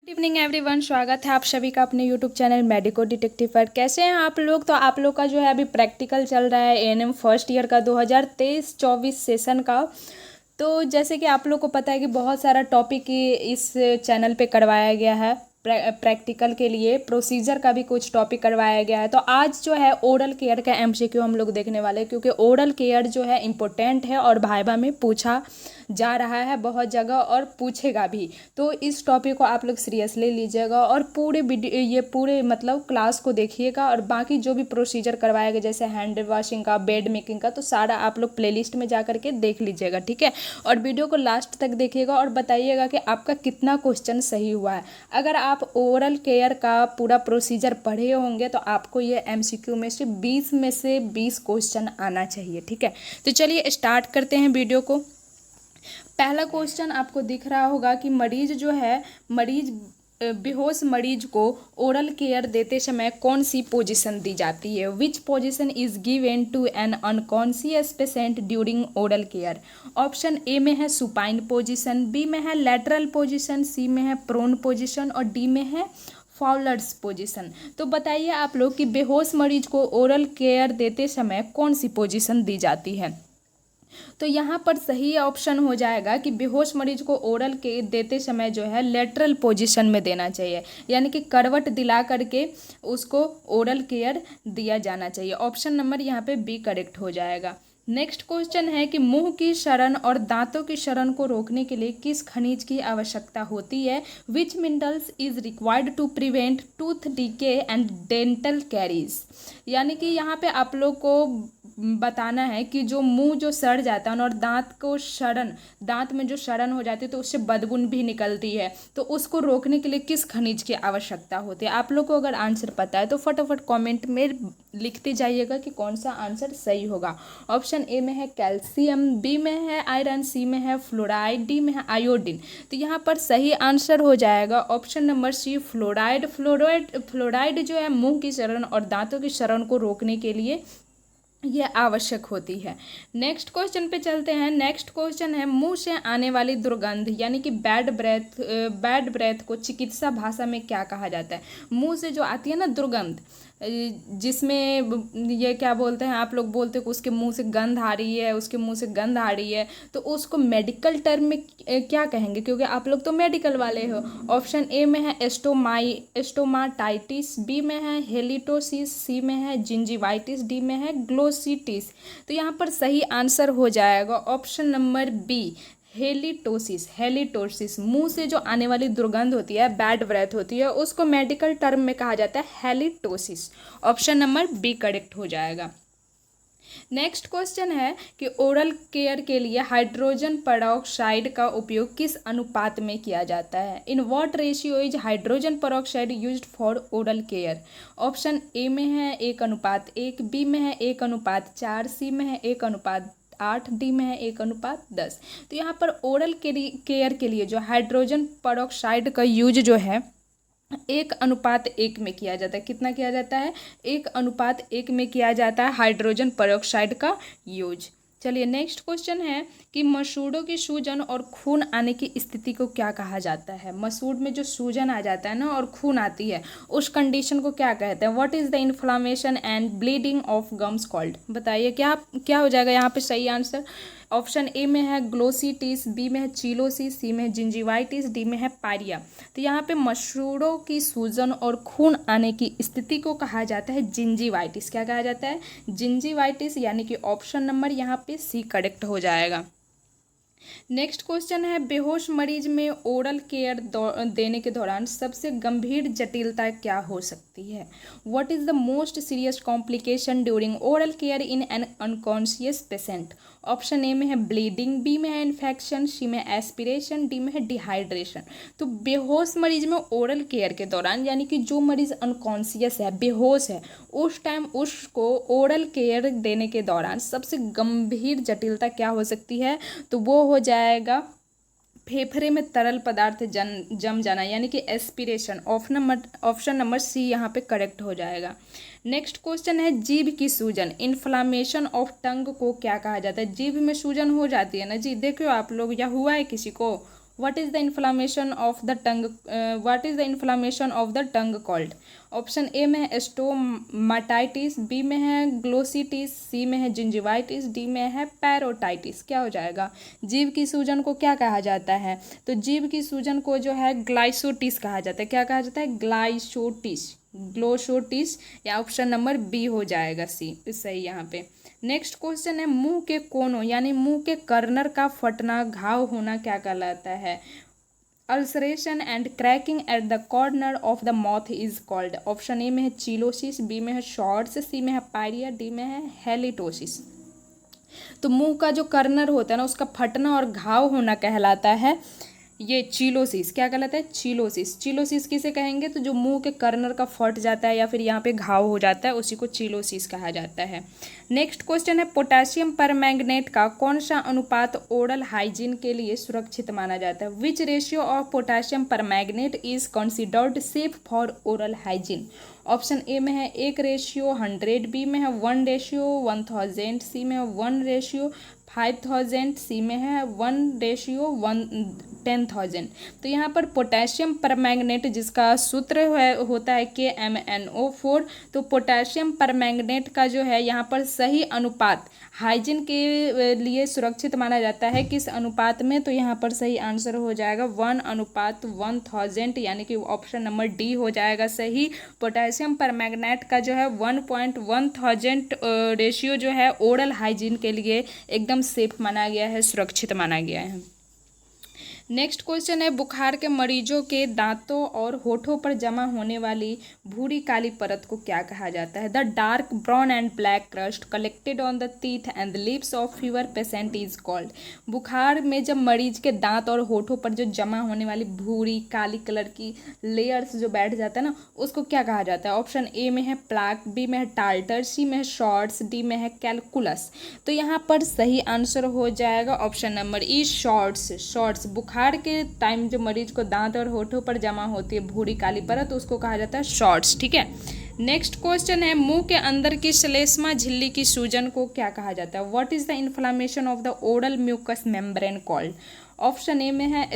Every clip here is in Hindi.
गुड इवनिंग एवरीवन, स्वागत है आप सभी का अपने यूट्यूब चैनल मेडिको डिटेक्टिव पर। कैसे हैं आप लोग? तो आप लोग का जो है अभी प्रैक्टिकल चल रहा है एएनएम फर्स्ट ईयर का 2023-24 सेशन का। तो जैसे कि आप लोग को पता है कि बहुत सारा टॉपिक इस चैनल पे करवाया गया है। प्रैक्टिकल के लिए प्रोसीजर का भी कुछ टॉपिक करवाया गया है। तो आज जो है ओरल केयर का एमसीक्यू हम लोग देखने वाले हैं, क्योंकि ओरल केयर जो है इम्पोर्टेंट है और भाइबा में पूछा जा रहा है बहुत जगह और पूछेगा भी। तो इस टॉपिक को आप लोग सीरियसली लीजिएगा और पूरे मतलब क्लास को देखिएगा। और बाकी जो भी प्रोसीजर करवाया गया जैसे हैंड वॉशिंग का, बेड मेकिंग का, तो सारा आप लोग प्लेलिस्ट में जा करके देख लीजिएगा, ठीक है। और वीडियो को लास्ट तक देखिएगा और बताइएगा कि आपका कितना क्वेश्चन सही हुआ है। अगर आप ओरल केयर का पूरा प्रोसीजर पढ़े होंगे तो आपको ये एमसीक्यू में से 20 क्वेश्चन आना चाहिए, ठीक है। तो चलिए स्टार्ट करते हैं वीडियो को। पहला क्वेश्चन आपको दिख रहा होगा कि बेहोश मरीज को ओरल केयर देते समय कौन सी पोजीशन दी जाती है। Which position is given to an unconscious patient during oral care. Option A में है सुपाइन पोजीशन, बी में है लेटरल पोजीशन, सी में है प्रोन पोजीशन और डी में है फाउलर्स पोजीशन। तो बताइए आप लोग कि बेहोश मरीज को ओरल केयर देते समय कौन सी पोजीशन दी जाती है। तो यहाँ पर सही ऑप्शन हो जाएगा कि बेहोश मरीज को ओरल के देते समय जो है लेटरल पोजीशन में देना चाहिए, यानी कि करवट दिला करके उसको ओरल केयर दिया जाना चाहिए। ऑप्शन नंबर यहाँ पे बी करेक्ट हो जाएगा। नेक्स्ट क्वेश्चन है कि मुंह की सड़न और दांतों की सड़न को रोकने के लिए किस खनिज की आवश्यकता होती है। Which minerals is required to prevent tooth decay and dental caries. यानी कि यहाँ पे आप लोग को बताना है कि जो मुंह जो सड़ जाता है और दांत में जो सड़न हो जाती है तो उससे बदबू भी निकलती है, तो उसको रोकने के लिए किस खनिज की आवश्यकता होती है। आप लोग को अगर आंसर पता है तो फटाफट कमेंट में लिखते जाइएगा कि कौन सा आंसर सही होगा। ऑप्शन ए में है कैल्शियम, बी में है आयरन, सी में है फ्लोराइड, डी में है आयोडीन। तो यहाँ पर सही आंसर हो जाएगा option number C fluoride. Fluoride जो है मुंह की सड़न और दांतों की सड़न को रोकने के लिए ये आवश्यक होती है। नेक्स्ट क्वेश्चन पे चलते हैं। नेक्स्ट क्वेश्चन है मुंह से आने वाली दुर्गंध यानी कि बैड ब्रेथ को चिकित्सा भाषा में क्या कहा जाता है। मुंह से जो आती है ना दुर्गंध, जिसमें ये क्या बोलते हैं, आप लोग बोलते हैं कि उसके मुंह से गंध आ रही है, उसके मुंह से गंध आ रही है, तो उसको मेडिकल टर्म में क्या कहेंगे, क्योंकि आप लोग तो मेडिकल वाले हो। ऑप्शन ए में है एस्टोमाटाइटिस, बी में है हेलिटोसिस, सी में है जिंजिवाइटिस, डी में है ग्लोसिटिस। तो यहाँ पर सही आंसर हो जाएगा ऑप्शन नंबर बी हेलिटोसिस। मुंह से जो आने वाली दुर्गंध होती है, बैड ब्रेथ होती है, उसको मेडिकल टर्म में कहा जाता है halitosis. Option number B correct हो जाएगा। नेक्स्ट क्वेश्चन है कि ओरल केयर के लिए हाइड्रोजन पेरोक्साइड का उपयोग किस अनुपात में किया जाता है। In what ratio is hydrogen peroxide used for oral care. Option A में है 1:1, बी में है 1:4, सी में है 1:8, डी में है 1:10। तो यहाँ पर ओरल केयर के लिए जो हाइड्रोजन पेरोक्साइड का यूज जो है 1:1 में किया जाता है। कितना किया जाता है? 1:1 में किया जाता है हाइड्रोजन पेरोक्साइड का यूज। चलिए नेक्स्ट क्वेश्चन है कि मसूड़ों की सूजन और खून आने की स्थिति को क्या कहा जाता है। मसूड़ में जो सूजन आ जाता है ना और खून आती है, उस कंडीशन को क्या कहते हैं। What is the inflammation and bleeding of gums called. बताइए क्या हो जाएगा यहाँ पे सही आंसर। ऑप्शन ए में है ग्लोसिटिस, बी में है चिलोसिस, सी में है जिंजिवाइटिस, डी में है पायरिया। तो यहाँ पे मसूड़ों की सूजन और खून आने की स्थिति को कहा जाता है जिंजिवाइटिस। क्या कहा जाता है? जिंजिवाइटिस, यानी कि ऑप्शन नंबर यहाँ पे सी करेक्ट हो जाएगा। नेक्स्ट क्वेश्चन है बेहोश मरीज में ओरल केयर देने के दौरान सबसे गंभीर जटिलता क्या हो सकती है। What is the most serious complication during oral care in an unconscious patient. Option A में है ब्लीडिंग, बी में है इन्फेक्शन, सी में एस्पिरेशन, डी में है डिहाइड्रेशन। तो बेहोश मरीज में ओरल केयर के दौरान, यानी कि जो मरीज अनकॉन्शियस है, बेहोश है, उस टाइम उसको ओरल केयर देने के दौरान सबसे गंभीर जटिलता क्या हो सकती है, तो वो हो जाएगा फेफड़े में तरल पदार्थ जम जाना, यानी कि एस्पिरेशन। ऑप्शन नंबर सी यहाँ पे करेक्ट हो जाएगा। नेक्स्ट क्वेश्चन है जीभ की सूजन, इन्फ्लामेशन ऑफ टंग को क्या कहा जाता है। जीभ में सूजन हो जाती है ना जी, देखो आप लोग, या हुआ है किसी को, what is the inflammation of the tongue, what is the inflammation of the tongue called? Option A में है स्टोमाटाइटिस, बी में है ग्लोसिटिस, सी में है जिंजिवाइटिस, डी में है पैरोटाइटिस। क्या हो जाएगा? जीभ की सूजन को क्या कहा जाता है? तो जीभ की सूजन को जो है ग्लाइसोटिस कहा जाता है। क्या कहा जाता है? ग्लाइसोटिस, ग्लोसोटिस, या ऑप्शन नंबर बी हो जाएगा सी सही यहाँ पे। नेक्स्ट क्वेश्चन है मुंह के कोनों यानी मुंह के कर्नर का फटना, घाव होना क्या कहलाता है? Ulceration and cracking at the corner of the mouth is called. Option A में है चिलोसिस, बी में है शॉर्ट्स, सी में है पायरिया, डी में है हेलिटोसिस। तो मुंह का जो कर्नर होता है ना उसका फटना और घाव होना कहलाता है ये चिलोसिस। क्या कहलाता है? चिलोसिस। चिलोसिस किसे कहेंगे? तो जो मुंह के कर्नर का फट जाता है या फिर यहाँ पे घाव हो जाता है उसी को चिलोसिस कहा जाता है। नेक्स्ट क्वेश्चन है पोटेशियम परमैंगनेट का कौन सा अनुपात ओरल हाइजीन के लिए सुरक्षित माना जाता है? विच ratio of potassium permanganate is considered safe for oral hygiene? Option A में है 1:100, बी में है 1:1000, सी में है 1:5000, सी में है 1:10,000। तो यहाँ पर पोटेशियम परमैंगनेट जिसका सूत्र होता है KMnO4, तो पोटेशियम परमैंगनेट का जो है यहाँ पर सही अनुपात हाइजीन के लिए सुरक्षित माना जाता है। किस अनुपात में? तो यहाँ पर सही आंसर हो जाएगा 1:1000, यानी कि ऑप्शन नंबर डी हो जाएगा सही। पोटेशियम परमैंगनेट का जो है 1:1000 रेशियो जो है ओरल हाइजीन के लिए एकदम सेफ माना गया है, सुरक्षित माना गया है। नेक्स्ट क्वेश्चन है बुखार के मरीजों के दांतों और होठों पर जमा होने वाली भूरी काली परत को क्या कहा जाता है? The dark brown and black crust collected on the teeth and the lips of fever patient is called. बुखार में जब मरीज के दांत और होठों पर जो जमा होने वाली भूरी काली कलर की लेयर्स जो बैठ जाता है ना उसको क्या कहा जाता है? ऑप्शन ए में है प्लाक, बी में है टार्टर, सी में है शॉर्ट्स, डी में है कैलकुलस। तो यहाँ पर सही आंसर हो जाएगा ऑप्शन नंबर ई शॉर्ट्स। शॉर्ट्स बुखार के टाइम जो मरीज को दांत और होठों पर जमा होती है भूरी काली परत उसको कहा जाता है शॉर्ट्स। ठीक है। नेक्स्ट क्वेश्चन है मुंह के अंदर की श्लेष्मा झिल्ली की सूजन को क्या कहा जाता है? What is the inflammation of the oral mucous membrane called? Option A में है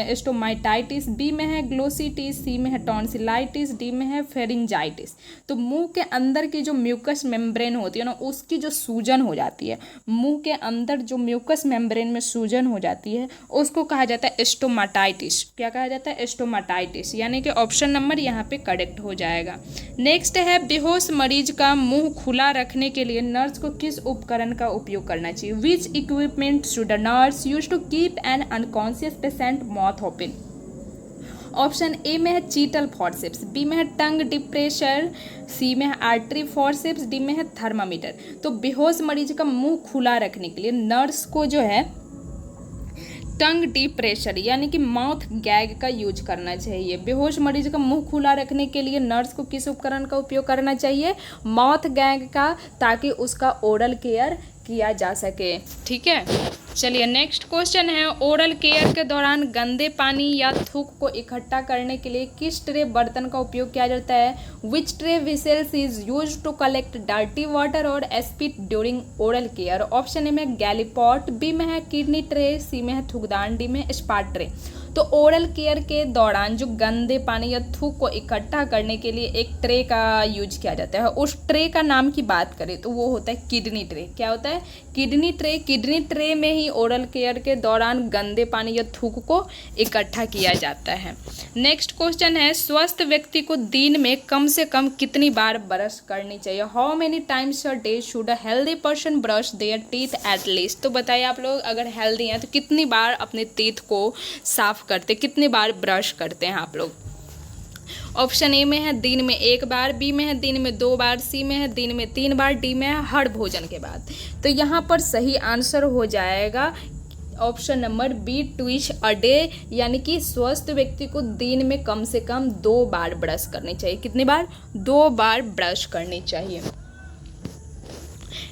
एस्टोमाइटाइटिस, बी में है ग्लोसिटिस, सी में है टॉन्सिलाइटिस, डी में है फेरिंजाइटिस। तो मुंह के अंदर की जो म्यूकस मेम्ब्रेन होती है ना उसकी जो सूजन हो जाती है, मुंह के अंदर जो म्यूकस मेम्ब्रेन में सूजन हो जाती है उसको कहा जाता है एस्टोमाटाइटिस। क्या कहा जाता है? एस्टोमाटाइटिस, यानी कि ऑप्शन नंबर यहाँ पे करेक्ट हो जाएगा। नेक्स्ट है बेहोश मरीज का मुंह खुला रखने के लिए नर्स को किस उपकरण का उपयोग करना चाहिए? Which equipment should a nurse use to keep an unconscious patient mouth open? Option A में है चीटल फॉरसेप्स, बी में है टंग डिप्रेशर, सी में है आर्टरी फॉरसेप्स, डी में है थर्मामीटर। तो बेहोश मरीज का मुंह खुला रखने के लिए नर्स को जो है टंग डिप्रेशर यानी कि माउथ गैग का यूज करना चाहिए। बेहोश मरीज का मुंह खुला रखने के लिए नर्स को किस उपकरण का उपयोग करना चाहिए? माउथ गैग का, ताकि उसका ओरल केयर किया जा सके। ठीक है। चलिए नेक्स्ट क्वेश्चन है ओरल केयर के दौरान गंदे पानी या थूक को इकट्ठा करने के लिए किस ट्रे बर्तन का उपयोग किया जाता है? Which tray vessels is use to collect dirty water और spit during oral care? Option A में गैलीपॉट, बी में है किडनी ट्रे, सी में है थूकदान, डी में स्पाट ट्रे। तो ओरल केयर के दौरान जो गंदे पानी या थूक को इकट्ठा करने के लिए एक ट्रे का यूज किया जाता है, उस ट्रे का नाम की बात करें तो वो होता है किडनी ट्रे। क्या होता है? Kidney tray. किडनी ट्रे में ही ओरल केयर के दौरान गंदे पानी या थूक को इकट्ठा किया जाता है। नेक्स्ट क्वेश्चन है स्वस्थ व्यक्ति को दिन में कम से कम कितनी बार ब्रश करनी चाहिए? How many times a day should a healthy person brush there teeth at least? तो बताइए आप लोग अगर हेल्दी हैं तो कितनी बार अपने टीथ को साफ करते, कितनी बार ब्रश करते हैं आप लोग? ऑप्शन ए में है दिन में 1 बार, बी में है दिन में 2 बार, सी में है दिन में 3 बार, डी में है हर भोजन के बाद। तो यहाँ पर सही आंसर हो जाएगा option number B twice a day, यानी कि स्वस्थ व्यक्ति को दिन में कम से कम 2 बार ब्रश करनी चाहिए। कितनी बार? 2 बार ब्रश करनी चाहिए।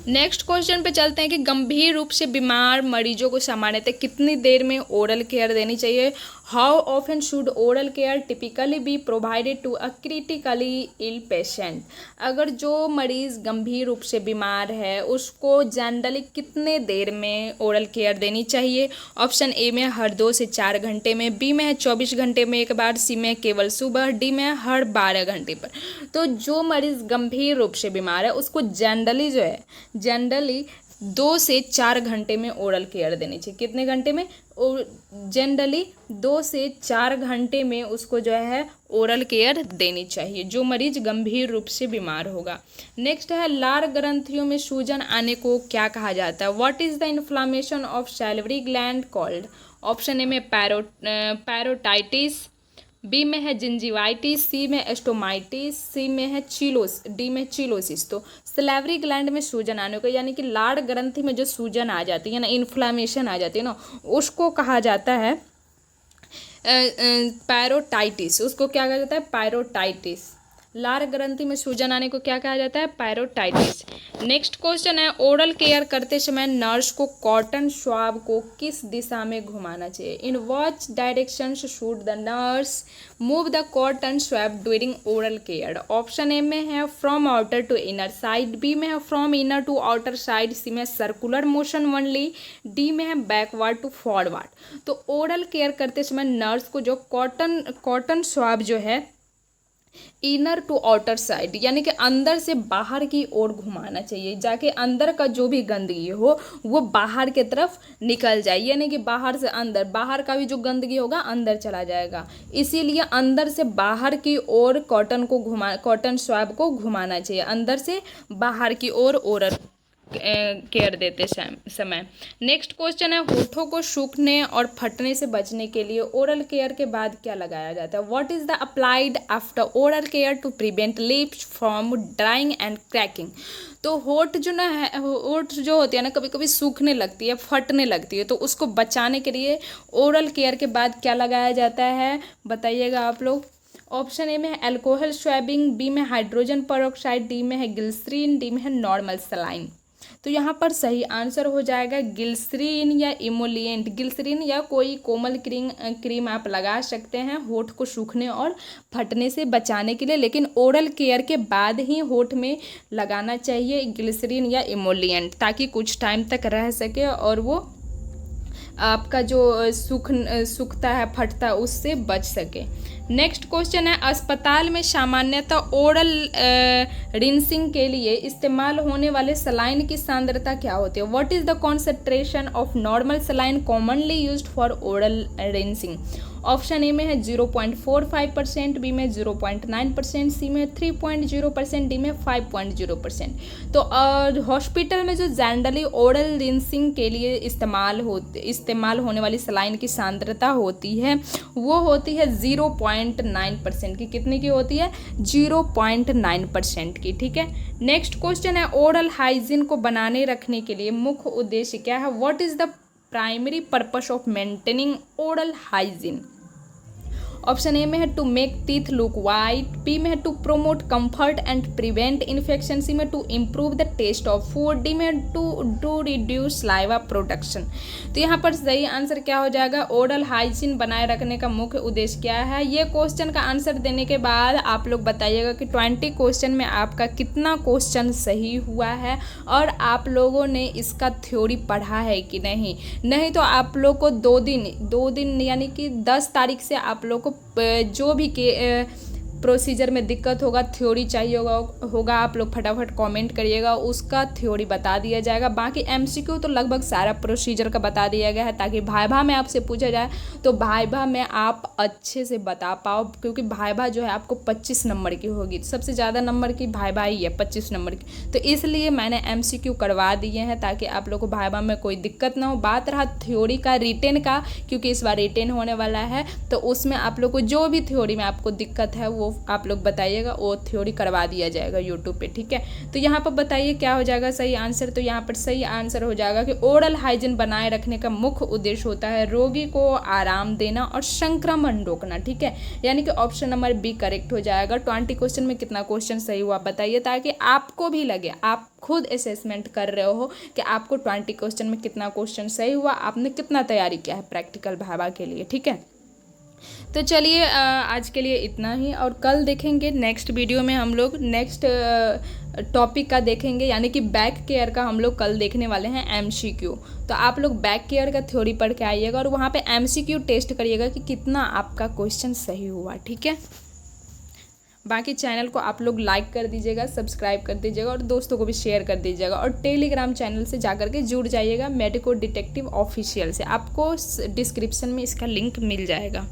नेक्स्ट क्वेश्चन पे चलते हैं कि गंभीर रूप से बीमार मरीजों को सामान्यतः कितनी देर में ओरल केयर देनी चाहिए। How often should oral care typically be provided to a critically ill patient. अगर जो मरीज़ गंभीर रूप से बीमार है उसको जनरली कितने देर में ओरल केयर देनी चाहिए। ऑप्शन ए में हर 2 से 4 घंटे में, बी में है 24 घंटे में एक बार, सी में केवल सुबह, डी में हर 12 घंटे पर। तो जो मरीज़ गंभीर रूप से बीमार है उसको जनरली 2 से 4 घंटे में ओरल केयर देनी चाहिए। कितने घंटे में? जनरली 2 से 4 घंटे में उसको जो है ओरल केयर देनी चाहिए, जो मरीज गंभीर रूप से बीमार होगा। नेक्स्ट है लार ग्रंथियों में सूजन आने को क्या कहा जाता है। What is the inflammation of salivary gland called. Option A में पैरोटाइटिस, बी में है जिंजिवाइटिस, सी में एस्टोमाइटिस, सी में है डी में चिलोसिस। तो सैलिवरी ग्लैंड में सूजन आने को, यानी कि लाड़ ग्रंथि में जो सूजन आ जाती है ना, इन्फ्लामेशन आ जाती है ना, उसको कहा जाता है पैरोटाइटिस। उसको क्या कहा जाता है? पैरोटाइटिस। लार ग्रंथि में सूजन आने को क्या कहा जाता है? पैरोटाइटिस। नेक्स्ट क्वेश्चन है ओरल केयर करते समय नर्स को कॉटन स्वाब को किस दिशा में घुमाना चाहिए। In which direction should the nurse move the cotton swab during oral care. Option A में है from outer to inner side, B में है from inner to outer side, C में सर्कुलर मोशन ओनली, डी में है बैकवर्ड टू फॉरवर्ड। तो ओरल केयर करते समय नर्स को जो कॉटन स्वाब जो है इनर टू आउटर साइड, यानी कि अंदर से बाहर की ओर घुमाना चाहिए, जाके अंदर का जो भी गंदगी हो वो बाहर की तरफ निकल जाए, यानी कि बाहर से अंदर, बाहर का भी जो गंदगी होगा अंदर चला जाएगा। इसीलिए अंदर से बाहर की ओर कॉटन स्वाब को घुमाना चाहिए, अंदर से बाहर की ओर ओरल केयर देते समय। नेक्स्ट क्वेश्चन है होठों को सूखने और फटने से बचने के लिए ओरल केयर के बाद क्या लगाया जाता है। What is the applied after oral care to prevent lips from drying and cracking. तो होठ जो होती है ना, कभी कभी सूखने लगती है, फटने लगती है, तो उसको बचाने के लिए ओरल केयर के बाद क्या लगाया जाता है, बताइएगा आप लोग। ऑप्शन ए में है अल्कोहल स्वैबिंग, बी में हाइड्रोजन पेरोक्साइड, डी में है ग्लिसरीन, डी में है नॉर्मल सलाइन। तो यहाँ पर सही आंसर हो जाएगा ग्लिसरीन या इमोलिएंट। ग्लिसरीन या कोई कोमल क्रीम आप लगा सकते हैं होठ को सूखने और फटने से बचाने के लिए, लेकिन ओरल केयर के बाद ही होठ में लगाना चाहिए ग्लिसरीन या इमोलिएंट, ताकि कुछ टाइम तक रह सके और वो आपका जो सूखता है, फटता है, उससे बच सके। नेक्स्ट क्वेश्चन है अस्पताल में सामान्यतः ओरल रिंसिंग के लिए इस्तेमाल होने वाले सलाइन की सांद्रता क्या होती है। What is the concentration of normal saline commonly used for oral rinsing. Option A में है 0.45%, बी में 0.9%, सी में 3.0%, डी में 5.0%। तो हॉस्पिटल में जो जनरली ओरल रिंसिंग के लिए इस्तेमाल होने वाली सलाइन की सांद्रता होती है वो होती है 0.9% की। कितने की होती है? 0.9% की। ठीक है। नेक्स्ट क्वेश्चन है ओरल हाइजीन को बनाने रखने के लिए मुख्य उद्देश्य क्या है। What is the primary purpose of maintaining oral hygiene. Option A में है to make teeth look white, B में है to promote comfort and prevent infection, C में to improve the taste of food, D में टू रिड्यूस सलाइवा प्रोडक्शन। तो यहाँ पर सही आंसर क्या हो जाएगा? ओरल हाइजीन बनाए रखने का मुख्य उद्देश्य क्या है। ये क्वेश्चन का आंसर देने के बाद आप लोग बताइएगा कि 20 क्वेश्चन में आपका कितना क्वेश्चन सही हुआ है और आप लोगों ने इसका थ्योरी पढ़ा है कि नहीं तो आप लोग को 2 दिन यानी कि 10 तारीख से आप लोग को जो भी प्रोसीजर में दिक्कत होगा, थ्योरी चाहिए होगा आप लोग फटाफट कमेंट करिएगा, उसका थ्योरी बता दिया जाएगा। बाकी एमसीक्यू तो लगभग सारा प्रोसीजर का बता दिया गया है, ताकि भाइभा में आपसे पूछा जाए तो भाइभा में आप अच्छे से बता पाओ, क्योंकि भाइभा जो है आपको 25 नंबर की होगी, सबसे ज़्यादा नंबर की भाइभा ही है 25 नंबर की। तो इसलिए मैंने एमसीक्यू करवा दिए हैं ताकि आप लोग को भाइभा में कोई दिक्कत ना हो। बात रहा थ्योरी का, रिटेन का, क्योंकि इस बार रिटेन होने वाला है, तो उसमें आप लोग को जो भी थ्योरी में आपको दिक्कत है वो आप लोग बताइएगा, वो थ्योरी करवा दिया जाएगा यूट्यूब पे, ठीक है। तो यहाँ पर बताइए क्या हो जाएगा सही आंसर। तो यहाँ पर सही आंसर हो जाएगा कि ओरल हाइजीन बनाए रखने का मुख्य उद्देश्य होता है रोगी को आराम देना और संक्रमण रोकना, ठीक है। यानी कि ऑप्शन नंबर बी करेक्ट हो जाएगा। 20 क्वेश्चन में कितना क्वेश्चन सही हुआ बताइए, ताकि आपको भी लगे, आप खुद असेसमेंट कर रहे हो कि आपको 20 क्वेश्चन में कितना क्वेश्चन सही हुआ, आपने कितना तैयारी किया है प्रैक्टिकल भावा के लिए, ठीक है। तो चलिए आज के लिए इतना ही, और कल देखेंगे नेक्स्ट वीडियो में हम लोग नेक्स्ट टॉपिक का देखेंगे, यानी कि बैक केयर का हम लोग कल देखने वाले हैं एमसीक्यू। तो आप लोग बैक केयर का थ्योरी पढ़ के आइएगा और वहाँ पे एमसीक्यू टेस्ट करिएगा कि कितना आपका क्वेश्चन सही हुआ, ठीक है। बाकी चैनल को आप लोग लाइक कर दीजिएगा, सब्सक्राइब कर दीजिएगा और दोस्तों को भी शेयर कर दीजिएगा, और टेलीग्राम चैनल से जाकर के जुड़ जाइएगा मेडिको डिटेक्टिव ऑफिशियल से, आपको डिस्क्रिप्शन में इसका लिंक मिल जाएगा।